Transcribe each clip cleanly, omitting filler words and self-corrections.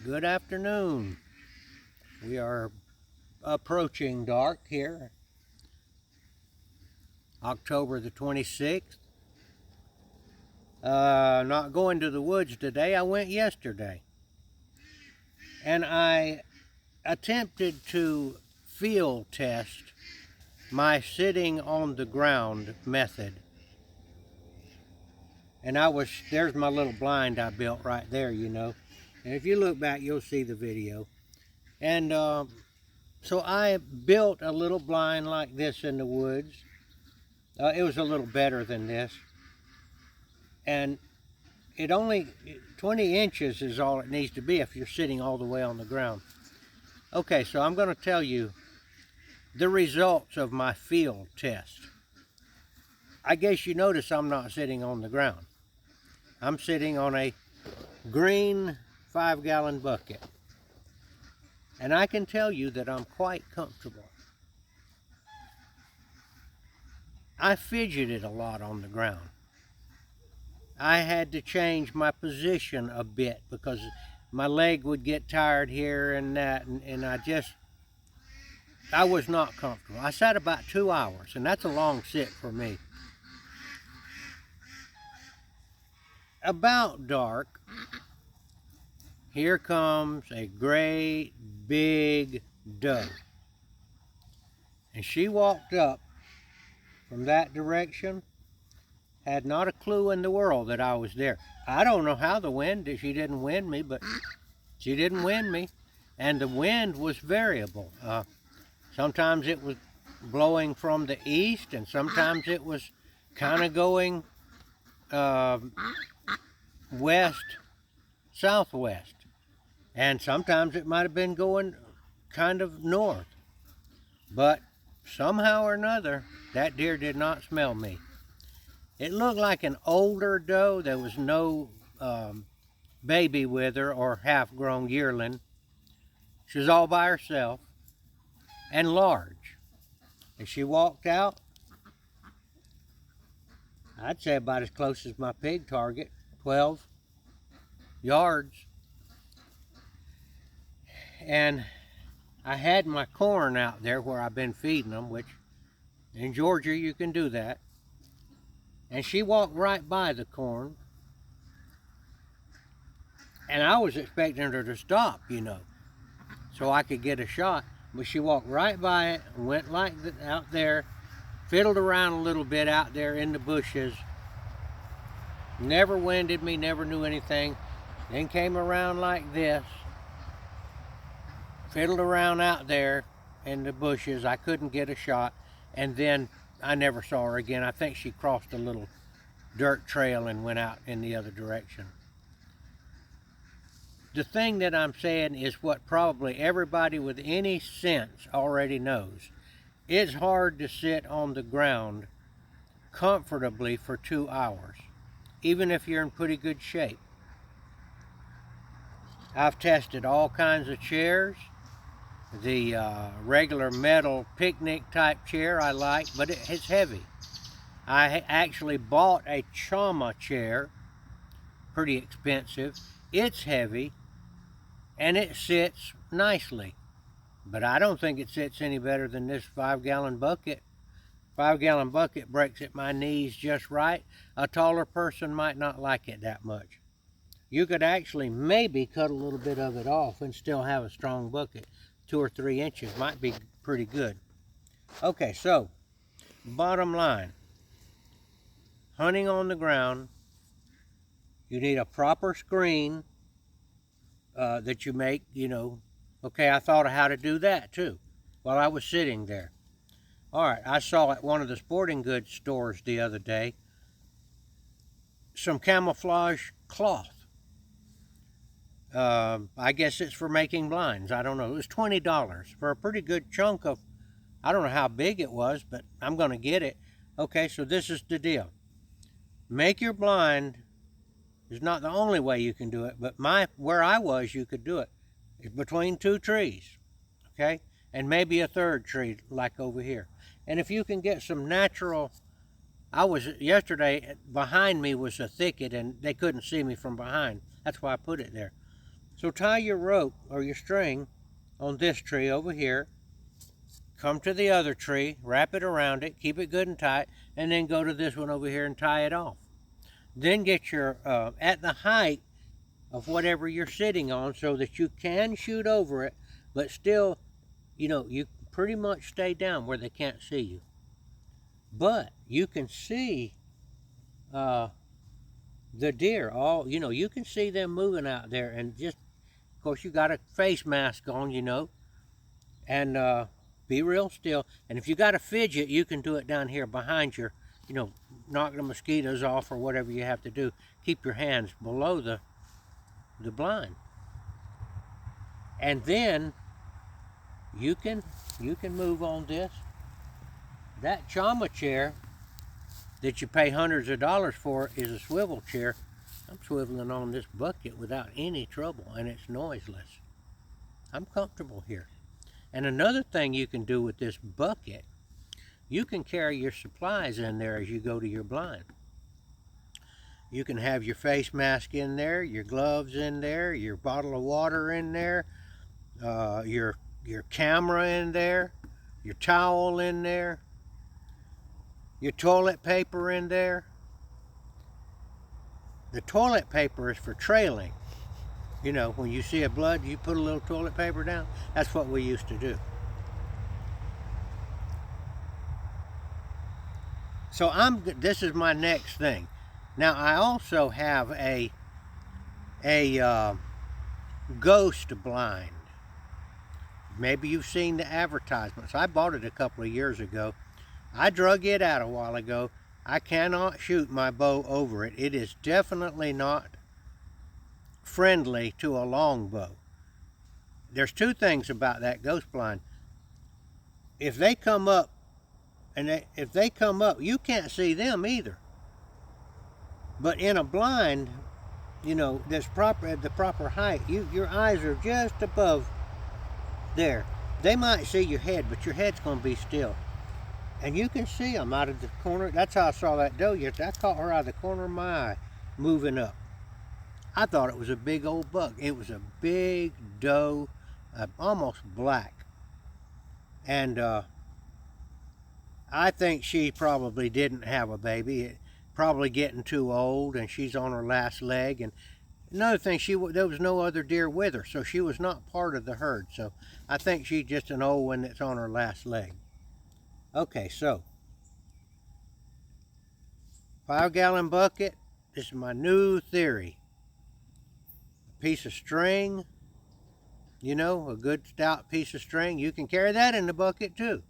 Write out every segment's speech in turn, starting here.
Good afternoon. We are approaching dark here, October the 26th. Not going to the woods today. I went yesterday. And I attempted to field test my sitting on the ground method. And there's my little blind I built right there, And if you look back, you'll see the video. And so I built a little blind like this in the woods. It was a little better than this. And it only, 20 inches is all it needs to be if you're sitting all the way on the ground. Okay, so I'm going to tell you the results of my field test. I guess you notice I'm not sitting on the ground. I'm sitting on a green 5-gallon bucket. And I can tell you that I'm quite comfortable. I fidgeted a lot on the ground. I had to change my position a bit because my leg would get tired here and that, and I was not comfortable. I sat about 2 hours, and that's a long sit for me. About dark, here comes a great big doe. And she walked up from that direction, had not a clue in the world that I was there. I don't know how she didn't wind me, but she didn't wind me. And the wind was variable. Sometimes it was blowing from the east, and sometimes it was kind of going west, southwest. And sometimes it might have been going kind of north. But somehow or another, that deer did not smell me. It looked like an older doe. There was no baby with her or half-grown yearling. She was all by herself and large. And she walked out, I'd say about as close as my pig target, 12 yards. And I had my corn out there where I've been feeding them, which in Georgia you can do that. And she walked right by the corn. And I was expecting her to stop, so I could get a shot. But she walked right by it and went out there, fiddled around a little bit out there in the bushes. Never winded me, never knew anything. Then came around like this, fiddled around out there in the bushes. I couldn't get a shot. And then I never saw her again. I think she crossed a little dirt trail and went out in the other direction. The thing that I'm saying is what probably everybody with any sense already knows. It's hard to sit on the ground comfortably for 2 hours, even if you're in pretty good shape. I've tested all kinds of chairs. The regular metal picnic type chair I like, but it's heavy. I actually bought a Chama chair, pretty expensive. It's heavy and it sits nicely, but I don't think it sits any better than this 5-gallon bucket. 5-gallon bucket breaks at my knees just right. A taller person might not like it that much. You could actually maybe cut a little bit of it off and still have a strong bucket. 2 or 3 inches might be pretty good. Okay, so bottom line, hunting on the ground, you need a proper screen that you make, Okay, I thought of how to do that too while I was sitting there. All right, I saw at one of the sporting goods stores the other day some camouflage cloth. I guess it's for making blinds. I don't know. It was $20 for a pretty good chunk of, I don't know how big it was, but I'm going to get it. Okay, so this is the deal. Make your blind is not the only way you can do it, but where I was, you could do it. It's between 2 trees, okay? And maybe a third tree like over here. And if you can get some natural, yesterday, behind me was a thicket and they couldn't see me from behind. That's why I put it there. So tie your rope or your string on this tree over here, come to the other tree, wrap it around it, keep it good and tight, and then go to this one over here and tie it off. Then get your, at the height of whatever you're sitting on so that you can shoot over it, but still, you know, you pretty much stay down where they can't see you. But you can see the deer, all, you know, you can see them moving out there, and just, of course, you got a face mask on, you know, and be real still. And if you got a fidget, you can do it down here behind your, you know, knock the mosquitoes off or whatever you have to do. Keep your hands below the blind. And then you can move on this. That Chama chair that you pay hundreds of dollars for is a swivel chair. I'm swiveling on this bucket without any trouble, and it's noiseless. I'm comfortable here. And another thing you can do with this bucket, you can carry your supplies in there as you go to your blind. You can have your face mask in there, your gloves in there, your bottle of water in there, your camera in there, your towel in there, your toilet paper in there. The toilet paper is for trailing. You know, when you see a blood, you put a little toilet paper down. That's what we used to do. So this is my next thing. Now I also have a ghost blind. Maybe you've seen the advertisements. I bought it a couple of years ago. I drug it out a while ago. I cannot shoot my bow over it. It is definitely not friendly to a longbow. There's two things about that ghost blind. If they come up, you can't see them either. But in a blind, you know, at the proper height, your eyes are just above there. They might see your head, but your head's going to be still. And you can see them out of the corner. That's how I saw that doe yesterday. I caught her out of the corner of my eye, moving up. I thought it was a big old buck. It was a big doe, almost black. And I think she probably didn't have a baby. Probably getting too old, and she's on her last leg. And another thing, there was no other deer with her, so she was not part of the herd. So I think she's just an old one that's on her last leg. Okay, so 5-gallon bucket. This is my new theory. A piece of string, you know, a good stout piece of string. You can carry that in the bucket too.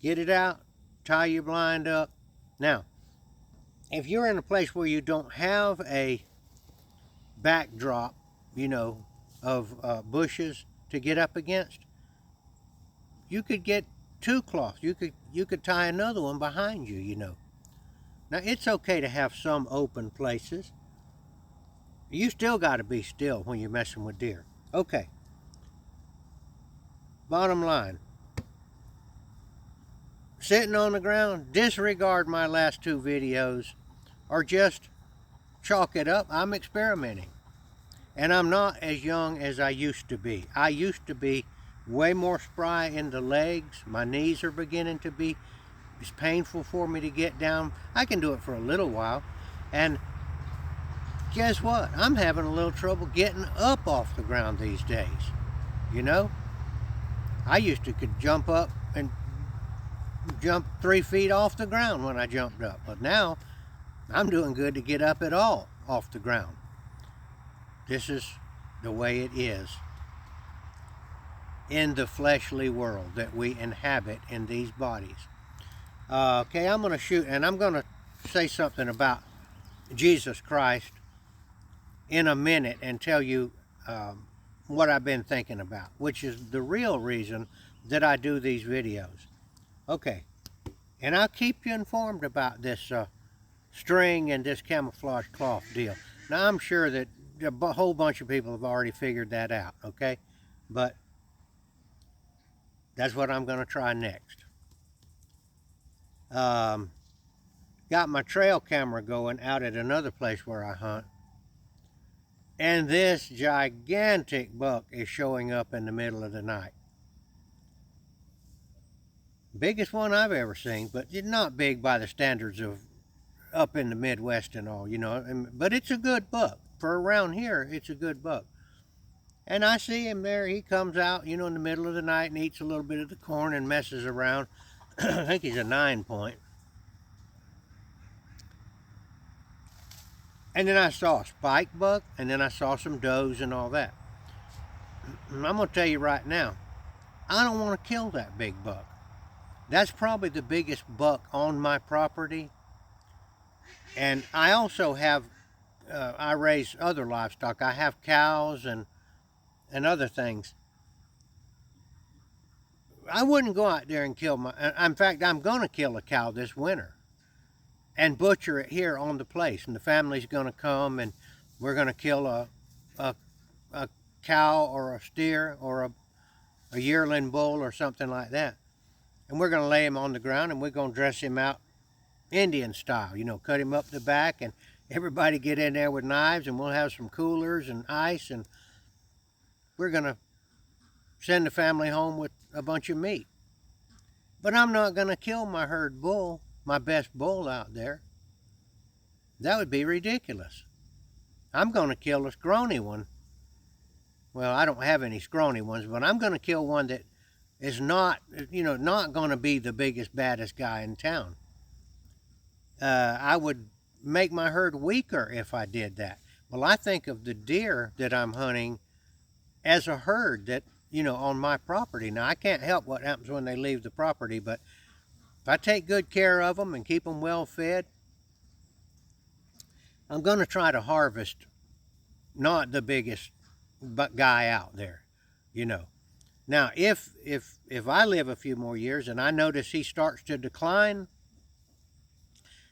Get it out, tie your blind up. Now, if you're in a place where you don't have a backdrop, you know, of bushes to get up against, you could get two cloths. You could tie another one behind you, you know. Now, it's okay to have some open places. You still got to be still when you're messing with deer. Okay. Bottom line. Sitting on the ground, disregard my last two videos, or just chalk it up. I'm experimenting. And I'm not as young as I used to be. I used to be way more spry in the legs. My knees are beginning to be, it's painful for me to get down. I can do it for a little while. And guess what? I'm having a little trouble getting up off the ground these days. You know? I used to could jump up and jump 3 feet off the ground when I jumped up. But now, I'm doing good to get up at all off the ground. This is the way it is in the fleshly world that we inhabit in these bodies. Okay, I'm going to shoot, and I'm going to say something about Jesus Christ in a minute and tell you what I've been thinking about, which is the real reason that I do these videos. Okay, and I'll keep you informed about this string and this camouflage cloth deal. Now, I'm sure that a whole bunch of people have already figured that out, okay? But that's what I'm going to try next. Got my trail camera going out at another place where I hunt. And this gigantic buck is showing up in the middle of the night. Biggest one I've ever seen, but it's not big by the standards of up in the Midwest and all, you know. But it's a good buck. For around here, it's a good buck. And I see him there. He comes out, you know, in the middle of the night and eats a little bit of the corn and messes around. I think he's a 9-point. And then I saw a spike buck, and then I saw some does and all that. And I'm going to tell you right now, I don't want to kill that big buck. That's probably the biggest buck on my property. And I also have, I raise other livestock. I have cows and other things. I wouldn't go out there and kill in fact, I'm going to kill a cow this winter and butcher it here on the place. And the family's going to come and we're going to kill a cow or a steer or a yearling bull or something like that. And we're going to lay him on the ground and we're going to dress him out Indian style, you know, cut him up the back and everybody get in there with knives and we'll have some coolers and ice and we're going to send the family home with a bunch of meat. But I'm not going to kill my herd bull, my best bull out there. That would be ridiculous. I'm going to kill a scrawny one. Well, I don't have any scrawny ones, but I'm going to kill one that is not, you know, not going to be the biggest, baddest guy in town. I would make my herd weaker if I did that. Well, I think of the deer that I'm hunting as a herd that, you know, on my property. Now, I can't help what happens when they leave the property, but if I take good care of them and keep them well fed, I'm going to try to harvest not the biggest guy out there, you know. Now, if I live a few more years and I notice he starts to decline,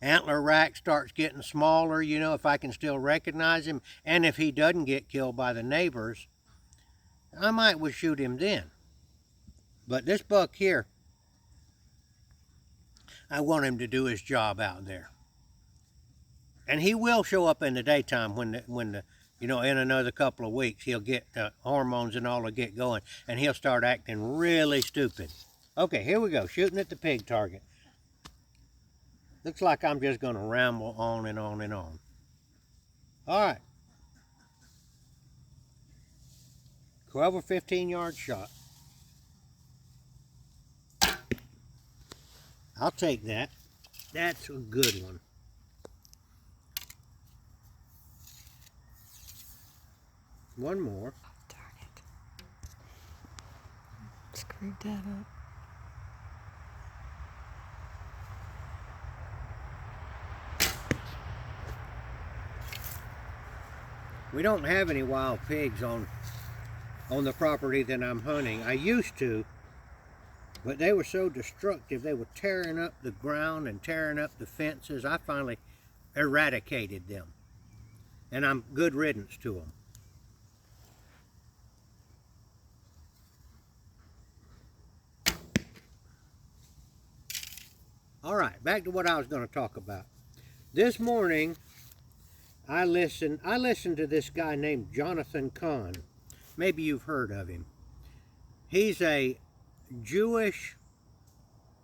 antler rack starts getting smaller, you know, if I can still recognize him, and if he doesn't get killed by the neighbors, I might would shoot him then. But this buck here, I want him to do his job out there. And he will show up in the daytime when the you know, in another couple of weeks, he'll get hormones and all will get going, and he'll start acting really stupid. Okay, here we go, shooting at the pig target. Looks like I'm just going to ramble on and on and on. All right. 12 or 15 yard shot. I'll take that. That's a good one. One more. Oh, darn it. Screwed that up. We don't have any wild pigs on the property that I'm hunting. I used to, but they were so destructive. They were tearing up the ground and tearing up the fences. I finally eradicated them, and I'm good riddance to them. All right, back to what I was going to talk about. This morning, I listened to this guy named Jonathan Cahn. Maybe you've heard of him. He's a Jewish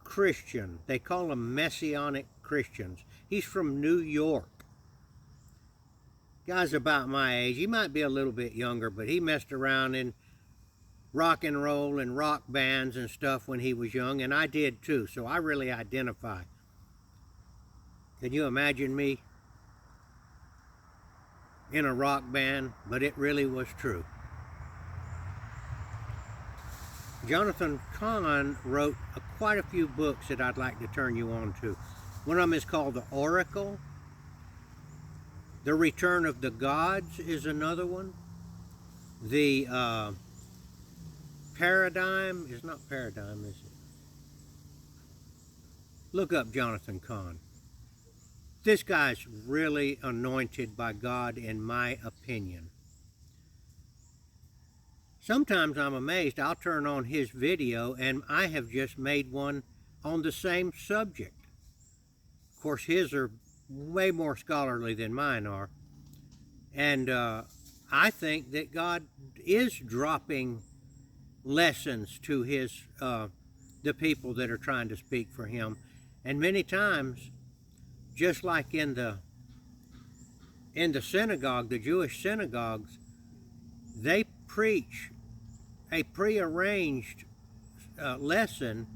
Christian. They call them Messianic Christians. He's from New York. Guy's about my age. He might be a little bit younger, but he messed around in rock and roll and rock bands and stuff when he was young, and I did too, so I really identify. Can you imagine me in a rock band? But it really was true. Jonathan Cahn wrote quite a few books that I'd like to turn you on to. One of them is called The Oracle. The Return of the Gods is another one. The Paradigm is not Paradigm, is it? Look up Jonathan Cahn. This guy's really anointed by God, in my opinion. Sometimes I'm amazed. I'll turn on his video and I have just made one on the same subject. Of course, his are way more scholarly than mine are. And I think that God is dropping lessons to his the people that are trying to speak for him. And many times, just like in the synagogue, the Jewish synagogues, they preach a prearranged lesson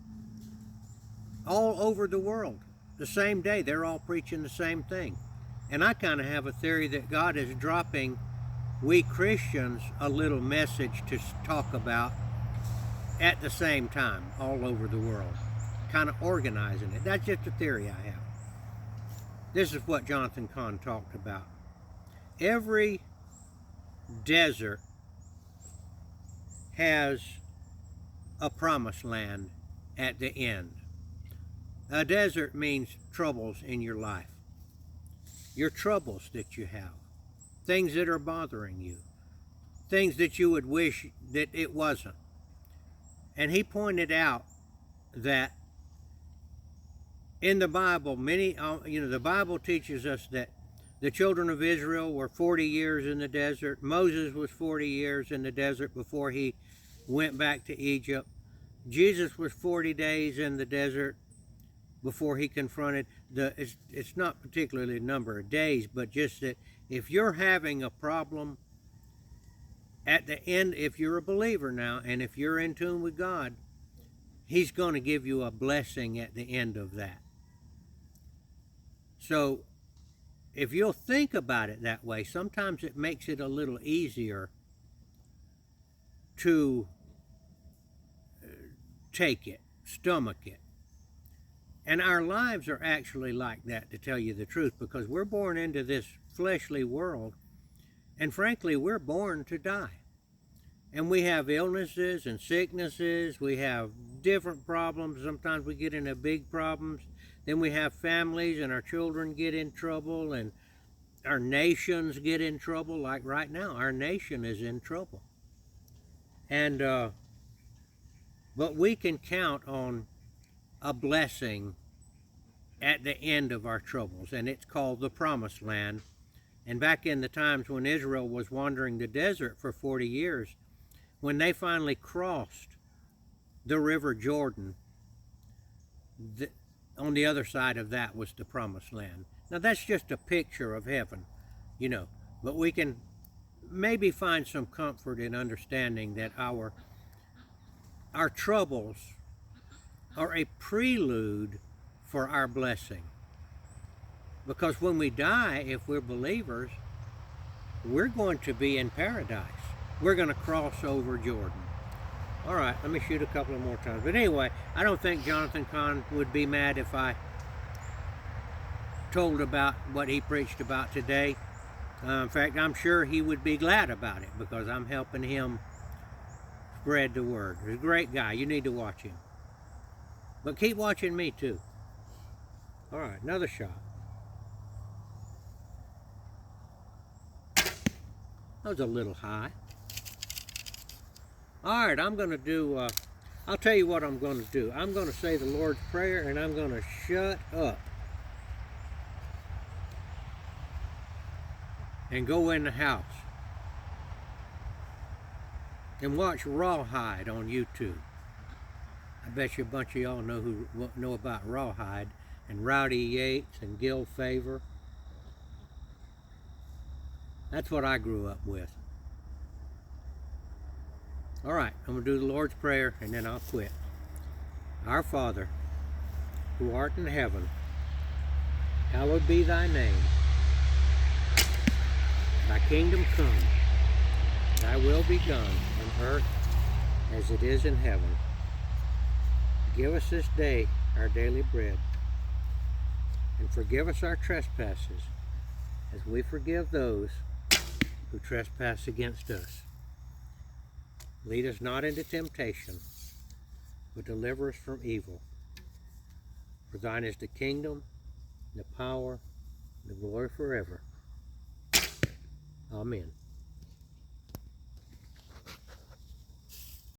all over the world. The same day, they're all preaching the same thing. And I kind of have a theory that God is dropping we Christians a little message to talk about at the same time all over the world, kind of organizing it. That's just a theory I have. This is what Jonathan Cahn talked about. Every desert has a promised land at the end. A desert means troubles in your life. Your troubles that you have. Things that are bothering you. Things that you would wish that it wasn't. And he pointed out that in the Bible, the Bible teaches us that the children of Israel were 40 years in the desert. Moses was 40 years in the desert before he went back to Egypt. Jesus was 40 days in the desert before he confronted it's not particularly the number of days, but just that if you're having a problem at the end, if you're a believer now, and if you're in tune with God, he's going to give you a blessing at the end of that. So if you'll think about it that way, sometimes it makes it a little easier to take it, stomach it. And our lives are actually like that, to tell you the truth, because we're born into this fleshly world, and frankly, we're born to die. And we have illnesses and sicknesses, we have different problems, sometimes we get into big problems, then we have families and our children get in trouble, and our nations get in trouble, like right now, our nation is in trouble. And, but we can count on a blessing at the end of our troubles, and it's called the Promised Land. And back in the times when Israel was wandering the desert for 40 years, when they finally crossed the river Jordan, on the other side of that was the Promised Land. Now that's just a picture of heaven, but we can maybe find some comfort in understanding that our troubles are a prelude for our blessing. Because when we die, if we're believers, we're going to be in paradise. We're going to cross over Jordan. All right, let me shoot a couple of more times. But anyway, I don't think Jonathan Cahn would be mad if I told about what he preached about today. In fact, I'm sure he would be glad about it, because I'm helping him spread the word. He's a great guy. You need to watch him. But keep watching me too. All right, another shot. That was a little high. All right, I'm going to do, I'll tell you what I'm going to do. I'm going to say the Lord's Prayer, and I'm going to shut up and go in the house and watch Rawhide on YouTube. I bet you a bunch of y'all know about Rawhide and Rowdy Yates and Gil Favor. That's what I grew up with. All right, I'm going to do the Lord's Prayer, and then I'll quit. Our Father, who art in heaven, hallowed be thy name. Thy kingdom come, thy will be done on earth as it is in heaven. Give us this day our daily bread, and forgive us our trespasses, as we forgive those who trespass against us. Lead us not into temptation, but deliver us from evil. For thine is the kingdom, the power, and the glory forever. Amen.